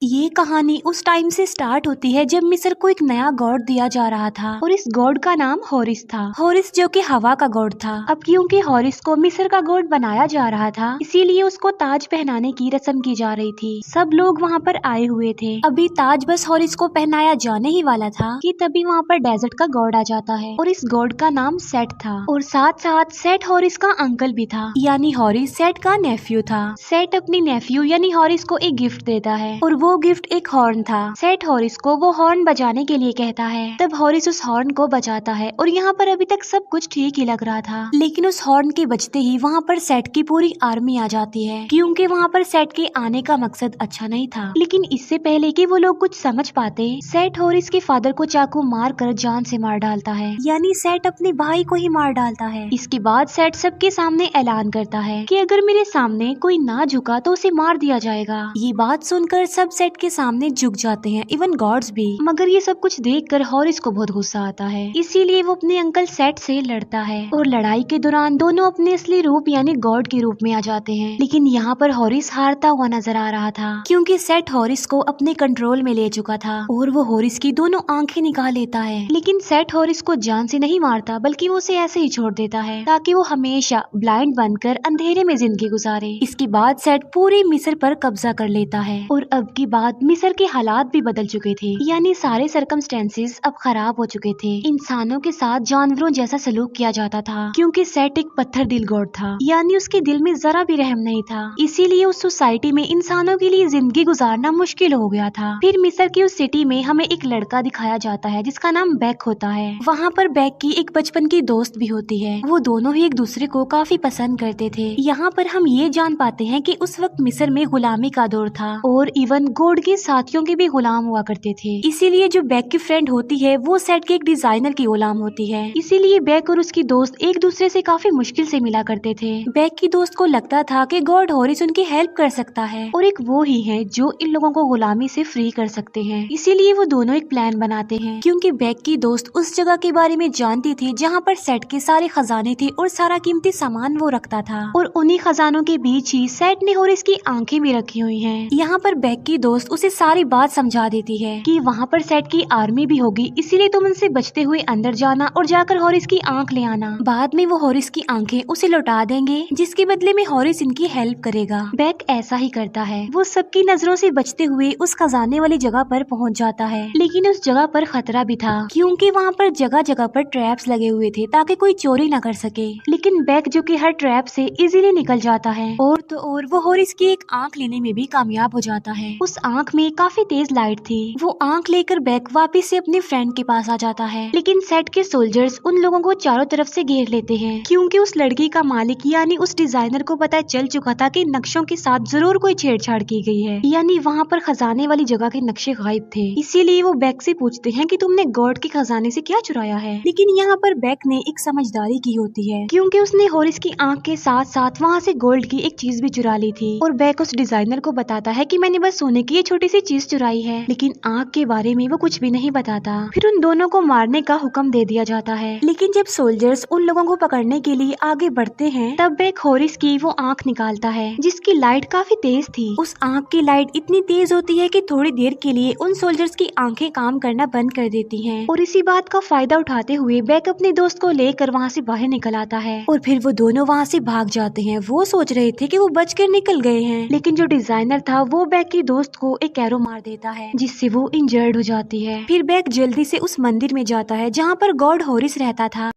ये कहानी उस टाइम से स्टार्ट होती है जब मिस्र को एक नया गॉड दिया जा रहा था और इस गॉड का नाम हॉरिस था। हॉरिस जो कि हवा का गॉड था। अब क्योंकि हॉरिस को मिस्र का गॉड बनाया जा रहा था, इसीलिए उसको ताज पहनाने की रस्म की जा रही थी। सब लोग वहाँ पर आए हुए थे। अभी ताज बस हॉरिस को पहनाया जाने ही वाला था कि तभी वहाँ पर डेजर्ट का गॉड आ जाता है और इस गॉड का नाम सेट था और साथ साथ सेट हॉरिस का अंकल भी था, यानी हॉरिस सेट का नेफ्यू था। सेट अपनी नेफ्यू यानी हॉरिस को एक गिफ्ट देता है और वो गिफ्ट एक हॉर्न था। सेट हॉरिस को वो हॉर्न बजाने के लिए कहता है। तब हॉरिस उस हॉर्न को बजाता है और यहाँ पर अभी तक सब कुछ ठीक ही लग रहा था, लेकिन उस हॉर्न के बजते ही वहाँ पर सेट की पूरी आर्मी आ जाती है, क्योंकि वहाँ पर सेट के आने का मकसद अच्छा नहीं था। लेकिन इससे पहले कि वो लोग कुछ समझ पाते, सेट हॉरिस के फादर को चाकू मार कर जान से मार डालता है, यानी सेट अपने भाई को ही मार डालता है। इसके बाद सेट सबके सामने ऐलान करता है कि अगर मेरे सामने कोई ना झुका तो उसे मार दिया जाएगा। ये बात सुनकर सब सेट के सामने झुक जाते हैं, इवन गॉड्स भी। मगर ये सब कुछ देखकर हॉरिस को बहुत गुस्सा आता है, इसीलिए वो अपने अंकल सेट से लड़ता है और लड़ाई के दौरान दोनों अपने असली रूप यानी गॉड के रूप में आ जाते हैं। लेकिन यहाँ पर हॉरिस हारता हुआ नजर आ रहा था, क्योंकि सेट हॉरिस को अपने कंट्रोल में ले चुका था और वो हॉरिस की दोनों आंखें निकाल लेता है। लेकिन सेट हॉरिस को जान से नहीं मारता, बल्कि वो उसे ऐसे ही छोड़ देता है ताकि वो हमेशा ब्लाइंड बनकर अंधेरे में जिंदगी गुजारे। इसके बाद सेट पूरे मिस्र पर कब्जा कर लेता है और अब की बात मिस्र के हालात भी बदल चुके थे, यानी सारे सर्कमस्टेंसेस अब खराब हो चुके थे। इंसानों के साथ जानवरों जैसा सलूक किया जाता था, क्योंकि सेट एक पत्थर दिल गॉड था, यानी उसके दिल में जरा भी रहम नहीं था। इसीलिए उस सोसाइटी में इंसानों के लिए जिंदगी गुजारना मुश्किल हो गया था। फिर मिस्र की उस सिटी में हमें एक लड़का दिखाया जाता है जिसका नाम बैक होता है। वहाँ पर बैक की एक बचपन की दोस्त भी होती है। वो दोनों ही एक दूसरे को काफी पसंद करते थे। यहाँ पर हम ये जान पाते हैं कि उस वक्त मिस्र में गुलामी का दौर था और इवन गॉड के साथियों के भी गुलाम हुआ करते थे। इसीलिए जो बैक की फ्रेंड होती है वो सेट के एक डिजाइनर की गुलाम होती है। इसीलिए बैक और उसकी दोस्त एक दूसरे से काफी मुश्किल से मिला करते थे। बैक की दोस्त को लगता था कि गॉड हॉरिस उनकी हेल्प कर सकता है और एक वो ही है जो इन लोगों को गुलामी से फ्री कर सकते हैं। इसीलिए वो दोनों एक प्लान बनाते हैं, क्योंकि बैक की दोस्त उस जगह के बारे में जानती थी जहाँ पर सेट के सारे खजाने थे और सारा कीमती सामान वो रखता था, और उन्हीं खजानों के बीच ही सेट ने हॉरिस की आंखें भी रखी हुई हैं। यहाँ पर बैक की दोस्त उसे सारी बात समझा देती है कि वहाँ पर सेट की आर्मी भी होगी, इसीलिए तुम उनसे बचते हुए अंदर जाना और जाकर हॉरिस की आंख ले आना। बाद में वो हॉरिस की आंखें उसे लौटा देंगे, जिसके बदले में हॉरिस इनकी हेल्प करेगा। बैक ऐसा ही करता है। वो सबकी नजरों से बचते हुए उस खजाने वाली जगह पर पहुँच जाता है, लेकिन उस जगह पर खतरा भी था, क्योंकि वहाँ पर जगह जगह पर ट्रैप्स लगे हुए थे ताकि कोई चोरी न कर सके। लेकिन बैक जो कि हर ट्रैप से इजीली निकल जाता है और तो और वो हॉरिस की एक आंख लेने में भी कामयाब हो जाता है। उस आंख में काफी तेज लाइट थी। वो आंख लेकर बैक वापस से अपने फ्रेंड के पास आ जाता है, लेकिन सेट के सोल्जर्स उन लोगों को चारों तरफ से घेर लेते हैं, क्योंकि उस लड़की का मालिक यानी उस डिजाइनर को पता चल चुका था कि नक्शों के साथ जरूर कोई छेड़छाड़ की गई है, यानी वहाँ पर खजाने वाली जगह के नक्शे गायब थे। इसीलिए वो बैक से पूछते हैं कि तुमने गॉड के खजाने से क्या चुराया है। लेकिन यहाँ पर बैक ने एक समझदारी की होती है, क्योंकि उसने हॉरिस की आंख के साथ साथ वहाँ से गोल्ड की एक चीज भी चुरा ली थी। और बैक उस डिजाइनर को बताता है कि मैंने बस सोने की ये छोटी सी चीज चुराई है, लेकिन आंख के बारे में वो कुछ भी नहीं बताता। फिर उन दोनों को मारने का हुक्म दे दिया जाता है। लेकिन जब सोल्जर्स उन लोगों को पकड़ने के लिए आगे बढ़ते हैं, तब बैक हॉरिस की वो आंख निकालता है जिसकी लाइट काफी तेज थी। उस आंख की लाइट इतनी तेज होती है कि थोड़ी देर के लिए उन सोल्जर्स की आंखें काम करना बंद कर देती हैं। और इसी बात का फायदा उठाते हुए बैक अपने दोस्त को लेकर वहाँ से बाहर निकल आता है और फिर वो दोनों वहाँ से भाग जाते हैं। वो सोच रहे थे कि वो बचकर निकल गए हैं, लेकिन जो डिजाइनर था वो बैक की दोस्त को एक एरो मार देता है, जिससे वो इंजर्ड हो जाती है। फिर बैक जल्दी से उस मंदिर में जाता है जहाँ पर गॉड हॉरिस रहता था।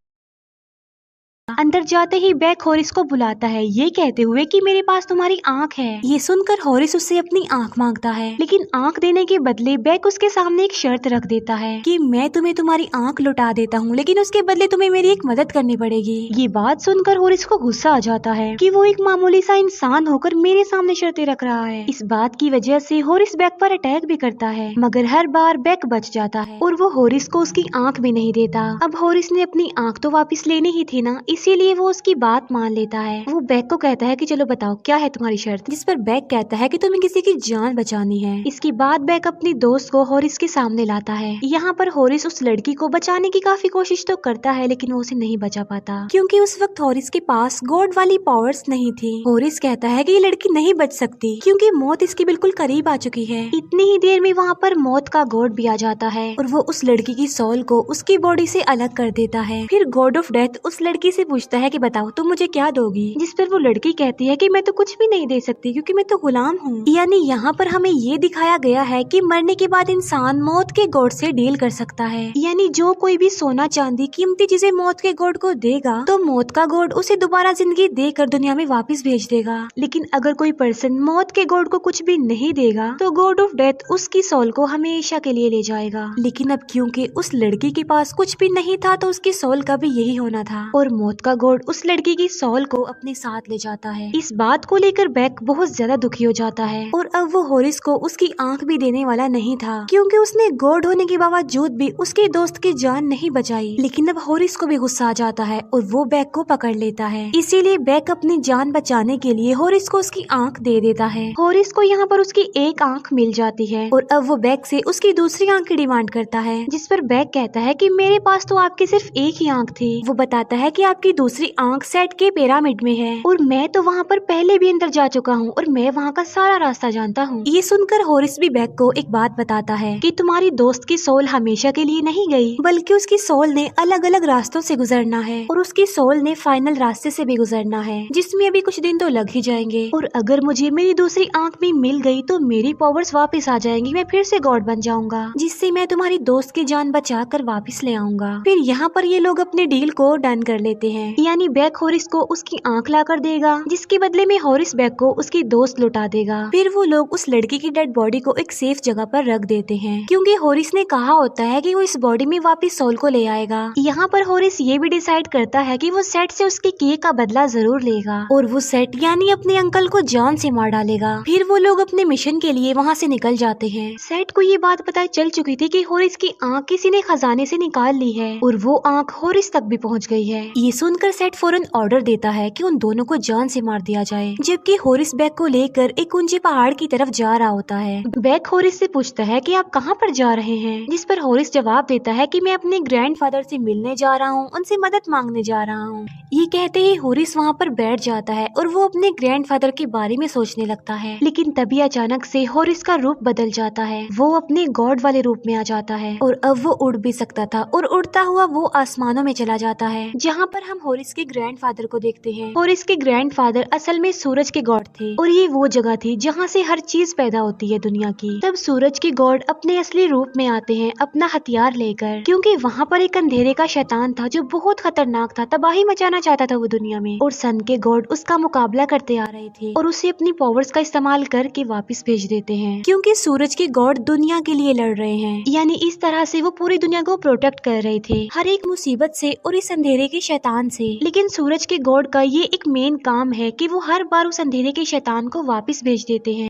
अंदर जाते ही बैक हॉरिस को बुलाता है, ये कहते हुए कि मेरे पास तुम्हारी आंख है। ये सुनकर हॉरिस उससे अपनी आंख मांगता है, लेकिन आंख देने के बदले बैक उसके सामने एक शर्त रख देता है कि मैं तुम्हें तुम्हारी आंख लौटा देता हूँ, लेकिन उसके बदले तुम्हें मेरी एक मदद करनी पड़ेगी। ये बात सुनकर हॉरिस को गुस्सा आ जाता है कि वो एक मामूली सा इंसान होकर मेरे सामने शर्तें रख रहा है। इस बात की वजह से हॉरिस बैक पर अटैक भी करता है, मगर हर बार बैक बच जाता है और वो हॉरिस को उसकी आंख भी नहीं देता। अब हॉरिस ने अपनी आंख तो वापिस लेनी ही थी ना, इसीलिए वो उसकी बात मान लेता है। वो बैग को कहता है कि चलो बताओ क्या है तुम्हारी शर्त, जिस पर बैग कहता है कि तुम्हें किसी की जान बचानी है। इसके बाद बैग अपनी दोस्त को हॉरिस के सामने लाता है। यहाँ पर हॉरिस उस लड़की को बचाने की काफी कोशिश तो करता है, लेकिन वो उसे नहीं बचा पाता क्योंकि उस वक्त हॉरिस के पास गॉड वाली पावर्स नहीं थी। हॉरिस कहता है कि ये लड़की नहीं बच सकती क्योंकि मौत इसके बिल्कुल करीब आ चुकी है। इतनी ही देर में वहाँ पर मौत का गॉड भी आ जाता है और वो उस लड़की की सोल को उसकी बॉडी से अलग कर देता है। फिर गॉड ऑफ डेथ उस लड़की से पूछता है कि बताओ तुम मुझे क्या दोगी, जिस पर वो लड़की कहती है कि मैं तो कुछ भी नहीं दे सकती क्योंकि मैं तो गुलाम हूँ। यानी यहाँ पर हमें ये दिखाया गया है कि मरने के बाद इंसान मौत के गॉड से डील कर सकता है। यानी जो कोई भी सोना चांदी कीमती चीजें मौत के गॉड को देगा तो मौत का गॉड उसे दोबारा जिंदगी देकर दुनिया में वापस भेज देगा। लेकिन अगर कोई पर्सन मौत के गॉड को कुछ भी नहीं देगा तो गॉड ऑफ डेथ उसकी सोल को हमेशा के लिए ले जाएगा। लेकिन अब क्योंकि उस लड़की के पास कुछ भी नहीं था तो उसकी सोल का भी यही होना था और मौत का गॉड उस लड़की की सोल को अपने साथ ले जाता है। इस बात को लेकर बैक बहुत ज्यादा दुखी हो जाता है और अब वो हॉरिस को उसकी आंख भी देने वाला नहीं था क्योंकि उसने गॉड होने के बावजूद भी उसके दोस्त की जान नहीं बचाई। लेकिन अब हॉरिस को भी गुस्सा आ जाता है और वो बैक को पकड़ लेता है। इसीलिए बैक अपनी जान बचाने के लिए हॉरिस को उसकी आंख दे देता है। हॉरिस को यहाँ पर उसकी एक आंख मिल जाती है और अब वो बैक से उसकी दूसरी आंख की डिमांड करता है, जिस पर बैक कहता है कि मेरे पास तो आपकी सिर्फ एक ही आंख थी। वो बताता है कि आपकी दूसरी आंख सेट के पिरामिड में है और मैं तो वहाँ पर पहले भी अंदर जा चुका हूँ और मैं वहाँ का सारा रास्ता जानता हूँ। ये सुनकर हॉरिस भी बैक को एक बात बताता है कि तुम्हारी दोस्त की सोल हमेशा के लिए नहीं गई, बल्कि उसकी सोल ने अलग अलग रास्तों से गुजरना है और उसकी सोल ने फाइनल रास्ते से भी गुजरना है, जिसमें अभी कुछ दिन तो लग ही जाएंगे। और अगर मुझे मेरी दूसरी आंख भी मिल गई तो मेरी पावर्स वापस आ जाएंगी, मैं फिर से गॉड बन जाऊंगा, जिससे मैं तुम्हारी दोस्त की जान बचा कर वापस ले आऊंगा। फिर यहाँ पर ये लोग अपने डील को डन कर लेते हैं, यानी बैक हॉरिस को उसकी आंख ला कर देगा, जिसके बदले में हॉरिस बैक को उसकी दोस्त लौटा देगा। फिर वो लोग उस लड़की की डेड बॉडी को एक सेफ जगह पर रख देते हैं क्योंकि हॉरिस ने कहा होता है कि वो इस बॉडी में वापस सोल को ले आएगा। यहाँ पर हॉरिस ये भी डिसाइड करता है कि वो सेट से उसके किए का बदला जरूर लेगा और वो सेट यानी अपने अंकल को जान से मार डालेगा। फिर वो लोग अपने मिशन के लिए वहाँ से निकल जाते हैं। सेट को ये बात पता चल चुकी थी कि हॉरिस की आंख किसी ने खजाने से निकाल ली है और वो आंख हॉरिस तक भी पहुँच गई है। ये सुनकर सेट फौरन ऑर्डर देता है कि उन दोनों को जान से मार दिया जाए, जबकि हॉरिस बैक को लेकर एक ऊंचे पहाड़ की तरफ जा रहा होता है। बैक हॉरिस से पूछता है कि आप कहाँ पर जा रहे हैं, जिस पर हॉरिस जवाब देता है कि मैं अपने ग्रैंडफादर से मिलने जा रहा हूँ, उनसे मदद मांगने जा रहा हूँ। ये कहते ही हॉरिस वहाँ पर बैठ जाता है और वो अपने ग्रैंडफादर के बारे में सोचने लगता है। लेकिन तभी अचानक से हॉरिस का रूप बदल जाता है, वो अपने गॉड वाले रूप में आ जाता है और अब वो उड़ भी सकता था और उड़ता हुआ वो आसमानों में चला जाता है, जहाँ पर हम हॉरिस के ग्रैंडफादर को देखते हैं। हॉरिस के ग्रैंडफादर असल में सूरज के गॉड थे और ये वो जगह थी जहाँ से हर चीज पैदा होती है दुनिया की। तब सूरज के गॉड अपने असली रूप में आते हैं अपना हथियार लेकर, क्योंकि वहाँ पर एक अंधेरे का शैतान था जो बहुत खतरनाक था, तबाही मचाना चाहता था वो दुनिया में, और सन के गॉड उसका मुकाबला करते आ रहे थे और उसे अपनी पावर्स का इस्तेमाल करके वापस भेज देते हैं, क्योंकि सूरज के गॉड दुनिया के लिए लड़ रहे हैं। यानी इस तरह से वो पूरी दुनिया को प्रोटेक्ट कर रहे थे हर एक मुसीबत से और इस अंधेरे के शैतान से। लेकिन सूरज के गॉड का ये एक मेन काम है कि वो हर बार उस अंधेरे के शैतान को वापस भेज देते हैं।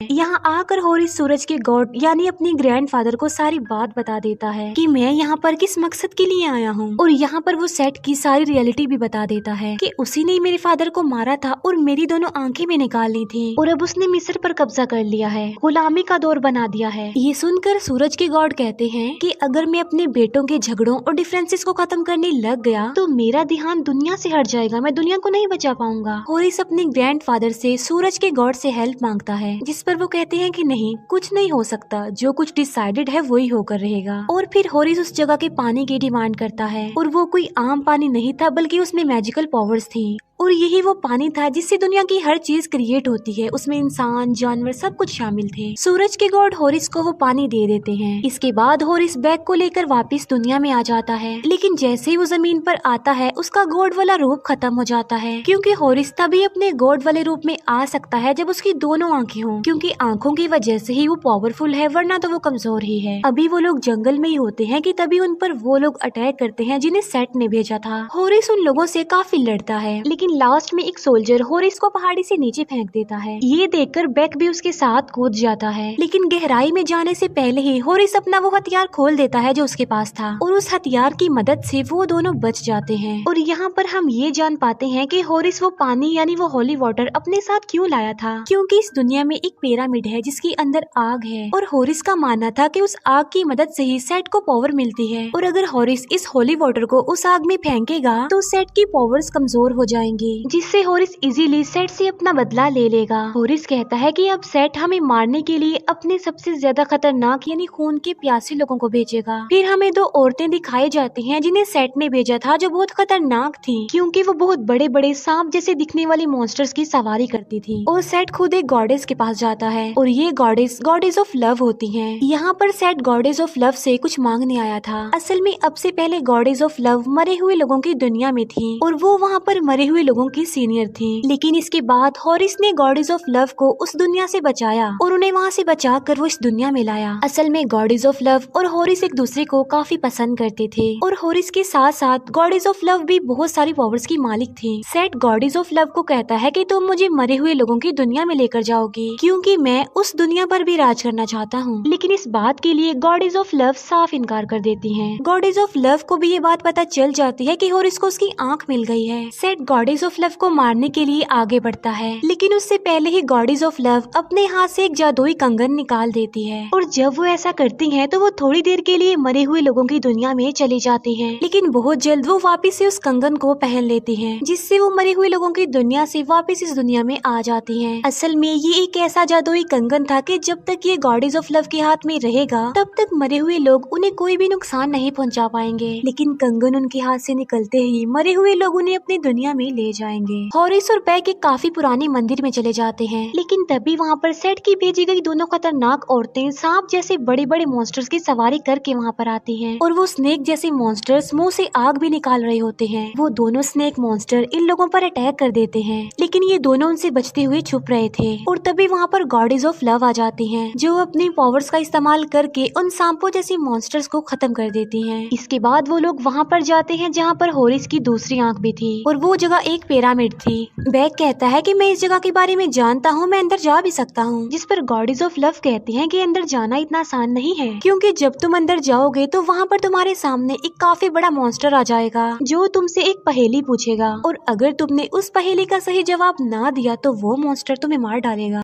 यहाँ आकर हॉरिस सूरज के गॉड यानी अपने ग्रैंडफादर को सारी बात बता देता है कि मैं यहाँ पर किस मकसद के लिए आया हूँ, और यहाँ पर वो सेट की सारी रियलिटी भी बता देता है कि उसी ने मेरे फादर को मारा था और मेरी दोनों आंखें भी निकाल ली थी और अब उसने मिस्र पर कब्जा कर लिया है, गुलामी का दौर बना दिया है। ये सुनकर सूरज के गॉड कहते हैं कि अगर मैं अपने बेटों के झगड़ों और डिफरेंसेस को खत्म करने लग गया तो मेरा ध्यान दुनिया से हट जाएगा, मैं दुनिया को नहीं बचा पाऊंगा। हॉरिस अपने ग्रैंडफादर से सूरज के गॉड से हेल्प मांगता है, जिस पर वो कहते हैं कि नहीं, कुछ नहीं हो सकता, जो कुछ डिसाइडेड है वही होकर रहेगा। और फिर हॉरिस उस जगह के पानी की डिमांड करता है और वो कोई आम पानी नहीं था बल्कि उसमें मैजिकल पावर्स थी, और यही वो पानी था जिससे दुनिया की हर चीज क्रिएट होती है, उसमें इंसान जानवर सब कुछ शामिल थे। सूरज के गॉड हॉरिस को वो पानी दे देते हैं। इसके बाद हॉरिस बैग को लेकर वापस दुनिया में आ जाता है, लेकिन जैसे ही वो जमीन पर आता है उसका गॉड वाला रूप खत्म हो जाता है, क्योंकि हॉरिस तभी अपने गॉड वाले रूप में आ सकता है जब उसकी दोनों आंखें हों, क्योंकि उनकी आंखों की वजह से ही वो पावरफुल है, वरना तो वो कमजोर ही है। अभी वो लोग जंगल में ही होते हैं कि तभी उन पर वो लोग अटैक करते हैं जिन्हें सेट ने भेजा था। हॉरिस उन लोगों से काफी लड़ता है, लेकिन लास्ट में एक सोल्जर हॉरिस को पहाड़ी से नीचे फेंक देता है। ये देखकर बेक भी उसके साथ कूद जाता है, लेकिन गहराई में जाने से पहले ही हॉरिस अपना वो हथियार खोल देता है जो उसके पास था, और उस हथियार की मदद से वो दोनों बच जाते हैं। और यहाँ पर हम ये जान पाते हैं कि हॉरिस वो पानी यानी वो होली वाटर अपने साथ क्यों लाया था, क्योंकि इस दुनिया में एक पिरामिड है जिसके अंदर आग है, और हॉरिस का मानना था कि उस आग की मदद से ही सेट को पावर मिलती है, और अगर हॉरिस इस होली वाटर को उस आग में फेंकेगा तो सेट की पावर्स कमजोर हो जाएंगी, जिससे हॉरिस इजीली सेट से अपना बदला ले लेगा। हॉरिस कहता है कि अब सेट हमें मारने के लिए अपने सबसे ज्यादा खतरनाक यानी खून के प्यासे लोगों को भेजेगा। फिर हमें दो औरतें दिखाई जाती हैं जिन्हें सेट ने भेजा था, जो बहुत खतरनाक थी क्योंकि वो बहुत बड़े बड़े सांप जैसे दिखने वाली मॉन्स्टर्स की सवारी करती थी। और सेट खुद एक गॉडेस के पास जाता है, और ये गॉडेस ऑफ लव होती हैं। यहाँ पर सेट गॉडेस ऑफ लव से कुछ मांगने आया था। असल में अब से पहले गॉडेस ऑफ लव मरे हुए लोगों की दुनिया में थी, और वो वहाँ पर मरे हुए लोगों की सीनियर थी। लेकिन इसके बाद हॉरिस ने गॉडेस ऑफ लव को उस दुनिया से बचाया, और उन्हें वहाँ से बचाकर वो इस दुनिया में लाया। असल में गॉडेस ऑफ लव और हॉरिस एक दूसरे को काफी पसंद करते थे, और हॉरिस के साथ साथ गॉडेस ऑफ लव भी बहुत सारी पावर्स की मालिक थी। सेट गॉडेस ऑफ लव को कहता है कि तुम मुझे मरे हुए लोगों की दुनिया में लेकर जाओगी, क्योंकि मैं उस दुनिया पर भी राज करना चाहता हूँ। लेकिन इस बात के लिए गॉडेस ऑफ लव साफ इनकार कर देती हैं। गॉडेस ऑफ लव को भी ये बात पता चल जाती है कि हॉरिस को उसकी आंख मिल गई है। सेट गॉडेस ऑफ लव को मारने के लिए आगे बढ़ता है, लेकिन उससे पहले ही गॉडेस ऑफ लव अपने हाथ से एक जादुई कंगन निकाल देती है, और जब वो ऐसा करती हैं तो वो थोड़ी देर के लिए मरे हुए लोगों की दुनिया में चली जाती हैं। लेकिन बहुत जल्द वो वापस से उस कंगन को पहन लेती हैं, जिससे वो मरे हुए लोगों की दुनिया से वापस इस दुनिया में आ जाती हैं। असल में ये एक ऐसा जादुई कंगन था कि जब तक ये गॉडेस ऑफ लव के हाथ में रहेगा तब तक मरे हुए लोग उन्हें कोई भी नुकसान नहीं पहुंचा पाएंगे, लेकिन कंगन उनके हाथ से निकलते ही मरे हुए लोग उन्हें अपनी दुनिया में ले जाएंगे। हॉरिस और बैक एक काफी पुराने मंदिर में चले जाते हैं, लेकिन तभी वहाँ पर सेट की भेजी गई दोनों खतरनाक औरतें सांप जैसे बड़े बड़े मॉन्स्टर्स की सवारी करके वहाँ पर आती हैं, और वो स्नेक जैसे मॉन्स्टर्स मुंह से आग भी निकाल रहे होते हैं। वो दोनों स्नेक मॉन्स्टर इन लोगों पर अटैक कर देते हैं, लेकिन ये दोनों उनसे बचते हुए छुप रहे थे। और तभी वहाँ पर गॉडेस ऑफ लव आ जाती हैं, जो अपनी पावर्स का इस्तेमाल करके उन सांपों जैसे मॉन्स्टर्स को खत्म कर देती हैं। इसके बाद वो लोग वहाँ पर जाते हैं जहाँ पर हॉरिस की दूसरी आंख भी थी, और वो जगह एक पिरामिड थी। बैक कहता है कि मैं इस जगह के बारे में जानता हूँ, मैं अंदर जा भी सकता हूँ, जिस पर गॉडेस ऑफ लव कहती हैं कि अंदर जाना इतना आसान नहीं है, क्योंकि जब तुम अंदर जाओगे तो वहाँ पर तुम्हारे सामने एक काफी बड़ा मॉन्स्टर आ जाएगा जो तुमसे एक पहेली पूछेगा, और अगर तुमने उस पहेली का सही जवाब ना दिया तो वो मॉन्स्टर तुम्हें मार डालेगा।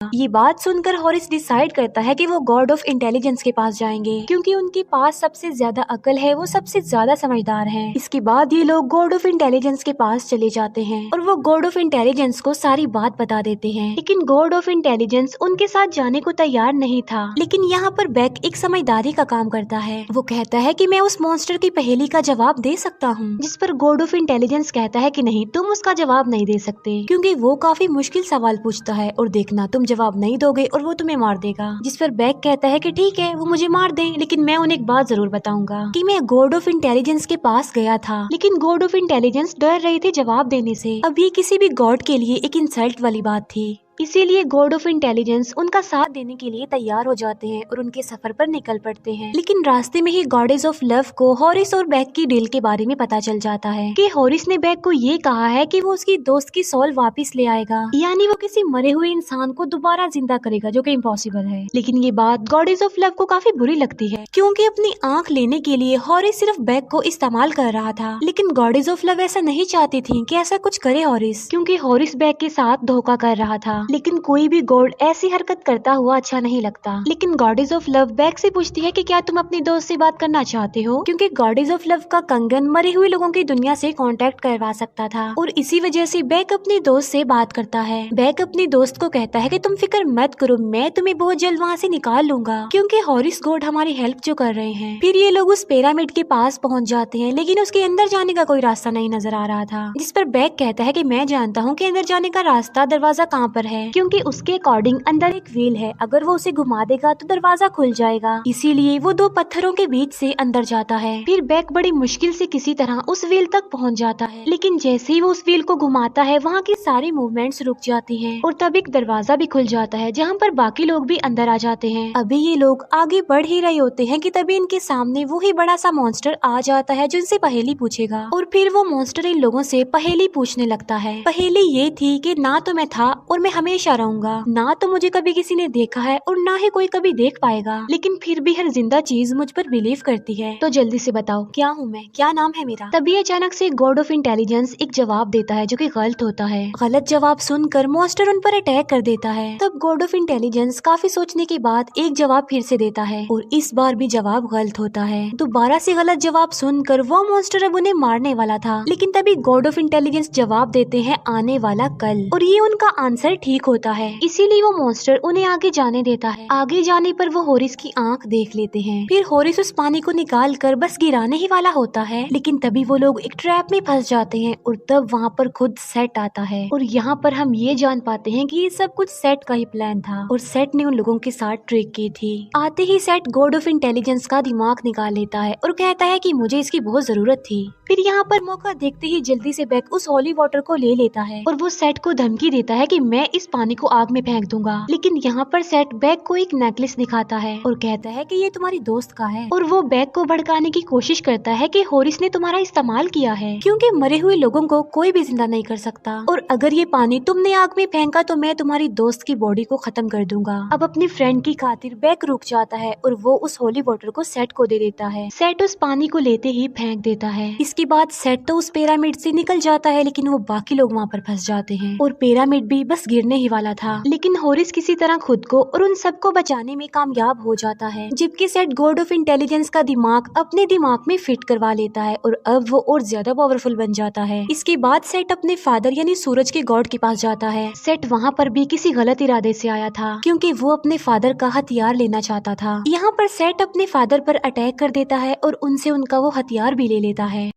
ये बात सुनकर हॉरिस डिसाइड करता है कि वो गॉड ऑफ इंटेलिजेंस के पास जाएंगे, क्योंकि उनके पास सबसे ज्यादा अकल है, वो सबसे ज्यादा समझदार हैं। इसके बाद ये लोग गॉड ऑफ इंटेलिजेंस के पास चले जाते हैं, और वो गॉड ऑफ इंटेलिजेंस को सारी बात बता देते हैं। लेकिन गॉड ऑफ इंटेलिजेंस उनके साथ जाने को तैयार नहीं था। लेकिन यहाँ पर बैक एक समझदारी का काम करता है। वो कहता है कि मैं उस मॉन्स्टर की पहेली का जवाब दे सकता हूँ, जिस पर गॉड ऑफ इंटेलिजेंस कहता है कि नहीं, तुम उसका जवाब नहीं दे सकते, क्योंकि वो काफी मुश्किल सवाल पूछता है, और देखना तुम जवाब नहीं दोगे और वो तुम्हें मार देगा। जिस पर बैक कहता है कि ठीक है, वो मुझे मार दे, लेकिन मैं उन्हें एक बात जरूर बताऊंगा कि मैं गॉड ऑफ इंटेलिजेंस के पास गया था। लेकिन गॉड ऑफ इंटेलिजेंस डर रहे थे जवाब देने से। अब ये किसी भी गॉड के लिए एक इंसल्ट वाली बात थी, इसीलिए गॉड ऑफ इंटेलिजेंस उनका साथ देने के लिए तैयार हो जाते हैं और उनके सफर पर निकल पड़ते हैं। लेकिन रास्ते में ही गॉडेस ऑफ लव को हॉरिस और बैक की डील के बारे में पता चल जाता है कि हॉरिस ने बैक को ये कहा है कि वो उसकी दोस्त की सोल वापस ले आएगा, यानी वो किसी मरे हुए इंसान को दोबारा जिंदा करेगा, जो कि इम्पॉसिबल है। लेकिन ये बात गॉडेस ऑफ लव को काफी बुरी लगती है, क्योंकि अपनी आंख लेने के लिए हॉरिस सिर्फ बैक को इस्तेमाल कर रहा था। लेकिन गॉडेस ऑफ लव ऐसा नहीं चाहती थी कि ऐसा कुछ करे हॉरिस, क्योंकि हॉरिस बैक के साथ धोखा कर रहा था। लेकिन कोई भी गॉड ऐसी हरकत करता हुआ अच्छा नहीं लगता। लेकिन गॉडेस ऑफ लव बैक से पूछती है कि क्या तुम अपनी दोस्त से बात करना चाहते हो, क्योंकि गॉडेस ऑफ लव का कंगन मरे हुए लोगों की दुनिया से कांटेक्ट करवा सकता था, और इसी वजह से बैक अपनी दोस्त से बात करता है। बैक अपनी दोस्त को कहता है कि तुम फिक्र मत करो, मैं तुम्हें बहुत जल्द वहाँ से निकाल लूंगा, क्योंकि हॉरिस गॉड हमारी हेल्प जो कर रहे हैं। फिर ये लोग उस पिरामिड के पास पहुँच जाते हैं, लेकिन उसके अंदर जाने का कोई रास्ता नहीं नजर आ रहा था। जिस पर बैक कहता है कि मैं जानता हूँ कि अंदर जाने का रास्ता दरवाजा कहाँ पर है, क्योंकि उसके अकॉर्डिंग अंदर एक व्हील है, अगर वो उसे घुमा देगा तो दरवाजा खुल जाएगा। इसीलिए वो दो पत्थरों के बीच से अंदर जाता है। फिर बैक बड़ी मुश्किल से किसी तरह उस व्हील तक पहुंच जाता है, लेकिन जैसे ही वो उस व्हील को घुमाता है वहाँ की सारी मूवमेंट्स रुक जाती हैं और तब एक दरवाजा भी खुल जाता है जहाँ पर बाकी लोग भी अंदर आ जाते हैं। अभी ये लोग आगे बढ़ ही रहे होते हैं कि तभी इनके सामने वो ही बड़ा सा मॉन्स्टर आ जाता है जो इनसे पहेली पूछेगा। और फिर वो मॉन्स्टर इन लोगों से पहेली पूछने लगता है। पहेली ये थी कि ना तो मैं था और मैं हमेशा रहूंगा, ना तो मुझे कभी किसी ने देखा है और ना ही कोई कभी देख पाएगा, लेकिन फिर भी हर जिंदा चीज मुझ पर बिलीव करती है। तो जल्दी से बताओ क्या हूँ मैं, क्या नाम है मेरा। तभी अचानक से गॉड ऑफ इंटेलिजेंस एक जवाब देता है जो कि गलत होता है। गलत जवाब सुनकर मॉन्स्टर उन पर अटैक कर देता है। तब गॉड ऑफ इंटेलिजेंस काफी सोचने के बाद एक जवाब फिर से देता है और इस बार भी जवाब गलत होता है। दोबारा से गलत जवाब सुनकर वो मॉन्स्टर अब उन्हें मारने वाला था, लेकिन तभी गॉड ऑफ इंटेलिजेंस जवाब देते हैं आने वाला कल, और ये उनका आंसर ठीक होता है। इसीलिए वो मॉन्स्टर उन्हें आगे जाने देता है। आगे जाने पर वो होरिस की आंख देख लेते हैं। फिर होरिस उस पानी को निकाल कर बस गिराने ही वाला होता है, लेकिन तभी वो लोग एक ट्रैप में फंस जाते हैं और तब वहाँ पर खुद सेट आता है। और यहाँ पर हम ये जान पाते हैं कि ये सब कुछ सेट का ही प्लान था और सेट ने उन लोगों के साथ ट्रिक की थी। आते ही सेट गॉड ऑफ इंटेलिजेंस का दिमाग निकाल लेता है और कहता है कि मुझे इसकी बहुत जरूरत थी। फिर यहाँ पर मौका देखते ही जल्दी से बैक उस होली वाटर को ले लेता है और वो सेट को धमकी देता है कि मैं इस पानी को आग में फेंक दूंगा। लेकिन यहाँ पर सेट बैक को एक नेकलेस दिखाता है और कहता है कि ये तुम्हारी दोस्त का है, और वो बैक को भड़काने की कोशिश करता है कि होरिस ने तुम्हारा इस्तेमाल किया है, क्योंकि मरे हुए लोगों को कोई भी जिंदा नहीं कर सकता, और अगर ये पानी तुमने आग में फेंका तो मैं तुम्हारी दोस्त की बॉडी को खत्म कर दूंगा। अब अपनी फ्रेंड की खातिर बैक रुक जाता है और वो उस होली वाटर को सेट को दे देता है। सेट उस पानी को लेते ही फेंक देता है। इसके बाद सेट तो उस पिरामिड से निकल जाता है, लेकिन वो बाकी लोग वहाँ पर फंस जाते हैं और पिरामिड भी बस गिरने ही वाला था। लेकिन होरिस किसी तरह खुद को और उन सबको बचाने में कामयाब हो जाता है, जबकि सेट गॉड ऑफ इंटेलिजेंस का दिमाग अपने दिमाग में फिट करवा लेता है और अब वो और ज्यादा पावरफुल बन जाता है। इसके बाद सेट अपने फादर यानी सूरज के गॉड के पास जाता है। सेट वहाँ पर भी किसी गलत इरादे से आया था, क्योंकि वो अपने फादर का हथियार लेना चाहता था। यहाँ पर सेट अपने फादर पर अटैक कर देता है और उनसे उनका वो हथियार भी ले लेता है,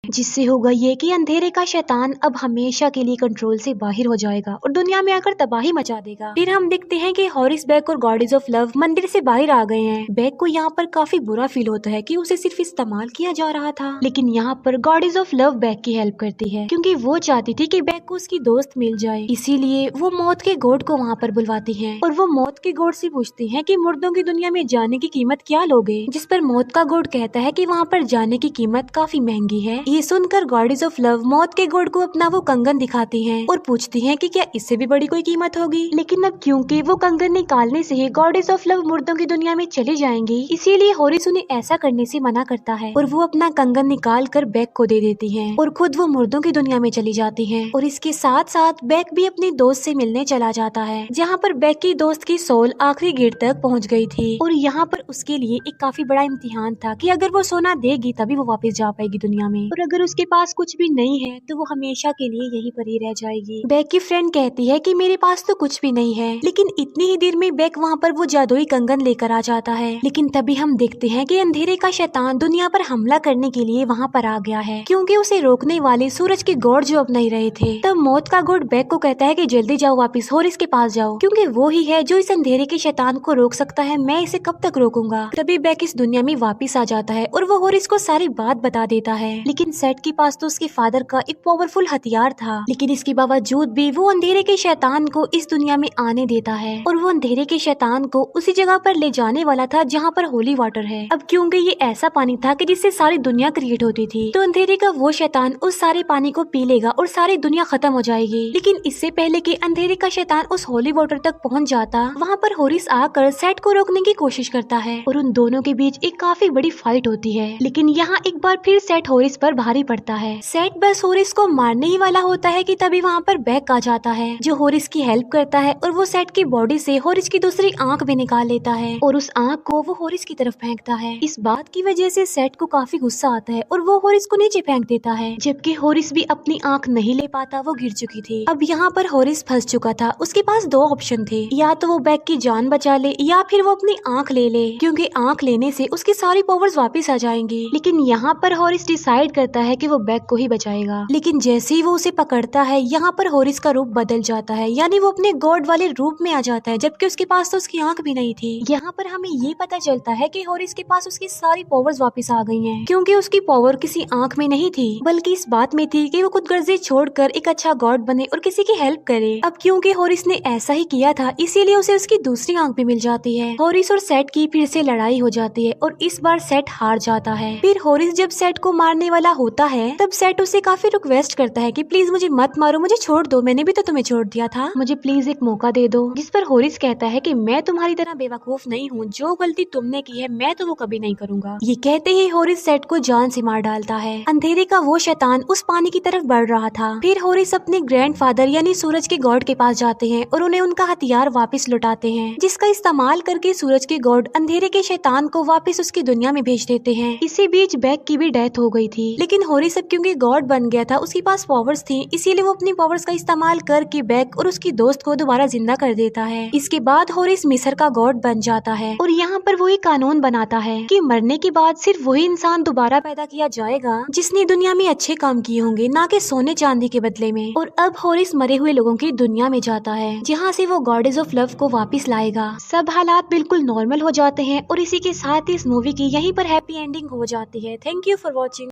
जिससे होगा ये कि अंधेरे का शैतान अब हमेशा के लिए कंट्रोल से बाहर हो जाएगा और दुनिया में आकर तबाही मचा देगा। फिर हम देखते हैं कि होरिस बैक और गॉडेस ऑफ लव मंदिर से बाहर आ गए हैं। बैक को यहाँ पर काफी बुरा फील होता है कि उसे सिर्फ इस्तेमाल किया जा रहा था, लेकिन यहाँ पर गॉडेस ऑफ लव बैक की हेल्प करती है, क्योंकि वो चाहती थी कि बैक को उसकी दोस्त मिल जाए। इसीलिए वो मौत के गॉड को वहाँ पर बुलवाती है और वो मौत के गॉड से पूछती है कि मुर्दों की दुनिया में जाने की कीमत क्या लोगे, जिस पर मौत का गॉड कहता है कि वहाँ पर जाने की कीमत काफी महंगी है। ये सुनकर गॉडेस ऑफ लव मौत के गॉड को अपना वो कंगन दिखाती हैं और पूछती हैं कि क्या इससे भी बड़ी कोई कीमत होगी। लेकिन अब क्योंकि वो कंगन निकालने से ही गॉडेस ऑफ लव मुर्दों की दुनिया में चली जाएंगी, इसीलिए होरिस उन्हें ऐसा करने से मना करता है और वो अपना कंगन निकाल कर बैक को दे देती हैं और खुद वो मुर्दों की दुनिया में चली जाती हैं। और इसके साथ साथ बैक भी अपनी दोस्त से मिलने चला जाता है, जहाँ पर बैक की दोस्त की सोल आखिरी गेट तक पहुँच गई थी और यहाँ पर उसके लिए एक काफी बड़ा इम्तिहान था कि अगर वो सोना देगी तभी वो वापस जा पाएगी दुनिया में, और अगर उसके पास कुछ भी नहीं है तो वो हमेशा के लिए यहीं पर ही रह जाएगी। बैक की फ्रेंड कहती है कि मेरे पास तो कुछ भी नहीं है, लेकिन इतनी ही देर में बैक वहाँ पर वो जादुई कंगन लेकर आ जाता है। लेकिन तभी हम देखते हैं कि अंधेरे का शैतान दुनिया पर हमला करने के लिए वहाँ पर आ गया है, क्योंकि उसे रोकने वाले सूरज के गॉड जो अब नहीं रहे थे। तब मौत का गॉड बैक को कहता है कि जल्दी जाओ वापिस होरिस के पास जाओ, क्योंकि वो ही है जो इस अंधेरे के शैतान को रोक सकता है, मैं इसे कब तक रोकूंगा। तभी बैक इस दुनिया में वापिस आ जाता है और वो होरिस को सारी बात बता देता है। लेकिन सेट के पास तो उसके फादर का एक पावरफुल हथियार था, लेकिन इसके बावजूद भी वो अंधेरे के शैतान को इस दुनिया में आने देता है और वो अंधेरे के शैतान को उसी जगह पर ले जाने वाला था जहाँ पर होली वाटर है। अब क्योंकि ये ऐसा पानी था कि जिससे सारी दुनिया क्रिएट होती थी, तो अंधेरे का वो शैतान उस सारे पानी को पी लेगा और सारी दुनिया खत्म हो जाएगी। लेकिन इससे पहले कि अंधेरे का शैतान उस होली वाटर तक पहुँच जाता, वहाँ पर होरिस आकर सेट को रोकने की कोशिश करता है और उन दोनों के बीच एक काफी बड़ी फाइट होती है। लेकिन यहाँ एक बार फिर सेट होरिस पर भारी पड़ता है। सेट बस होरिस को मारने ही वाला होता है कि तभी वहाँ पर बैक आ जाता है, जो होरिस की हेल्प करता है और वो सेट की बॉडी से होरिस की दूसरी आंख भी निकाल लेता है और उस आंख को वो होरिस की तरफ फेंकता है। इस बात की वजह से सेट को काफी गुस्सा आता है और वो होरिस को नीचे फेंक देता है, जबकि होरिस भी अपनी आंख नहीं ले पाता, वो गिर चुकी थी। अब यहाँ पर होरिस फंस चुका था। उसके पास दो ऑप्शन थे, या तो वो बैक की जान बचा ले या फिर वो अपनी आंख ले ले, क्योंकि आंख लेने से उसकी सारी पावर्स वापस आ जाएंगी। लेकिन यहाँ पर होरिस डिसाइड करता करता है कि वो बैग को ही बचाएगा, लेकिन जैसे ही वो उसे पकड़ता है यहाँ पर हॉरिस का रूप बदल जाता है, यानी वो अपने गॉड वाले रूप में आ जाता है, जबकि उसके पास तो उसकी आंख भी नहीं थी। यहाँ पर हमें ये पता चलता है कि हॉरिस के पास उसकी सारी पावर्स वापस आ गई हैं, क्योंकि उसकी पावर किसी आंख में नहीं थी बल्कि इस बात में थी कि वो खुद गर्जी छोड़कर एक अच्छा गॉड बने और किसी की हेल्प करे। अब क्योंकि हॉरिस ने ऐसा ही किया था इसीलिए उसे उसकी दूसरी आंख भी मिल जाती है। हॉरिस और सेट की फिर से लड़ाई हो जाती है और इस बार सेट हार जाता है। फिर हॉरिस जब सेट को मारने वाला होता है तब सेट उसे काफी रिक्वेस्ट करता है कि प्लीज मुझे मत मारो, मुझे छोड़ दो, मैंने भी तो तुम्हें छोड़ दिया था, मुझे प्लीज एक मौका दे दो। जिस पर हॉरिस कहता है कि मैं तुम्हारी तरह बेवकूफ नहीं हूँ, जो गलती तुमने की है मैं तो वो कभी नहीं करूंगा। ये कहते ही हॉरिस सेट को जान से मार डालता है। अंधेरे का वो शैतान उस पानी की तरफ बढ़ रहा था। फिर हॉरिस अपने ग्रैंडफादर यानी सूरज के गॉड के पास जाते हैं और उन्हें उनका हथियार वापस लौटाते हैं, जिसका इस्तेमाल करके सूरज के गॉड अंधेरे के शैतान को वापस उसकी दुनिया में भेज देते हैं। इसी बीच बैग की भी डेथ हो गई थी, लेकिन हॉरिस अब क्योंकि गॉड बन गया था उसके पास पावर्स थी, इसीलिए वो अपनी पावर्स का इस्तेमाल करके बैग और उसकी दोस्त को दोबारा जिंदा कर देता है। इसके बाद हॉरिस मिस्र का गॉड बन जाता है और यहाँ पर वही कानून बनाता है कि मरने के बाद सिर्फ वही इंसान दोबारा पैदा किया जाएगा जिसने दुनिया में अच्छे काम किए होंगे, ना कि सोने चांदी के बदले में। और अब हॉरिस मरे हुए लोगों की दुनिया में जाता है जहाँ से वो गॉडेस ऑफ लव को वापस लाएगा। सब हालात बिल्कुल नॉर्मल हो जाते हैं और इसी के साथ इस मूवी की यहीं पर हैप्पी एंडिंग हो जाती है। Thank you for watching.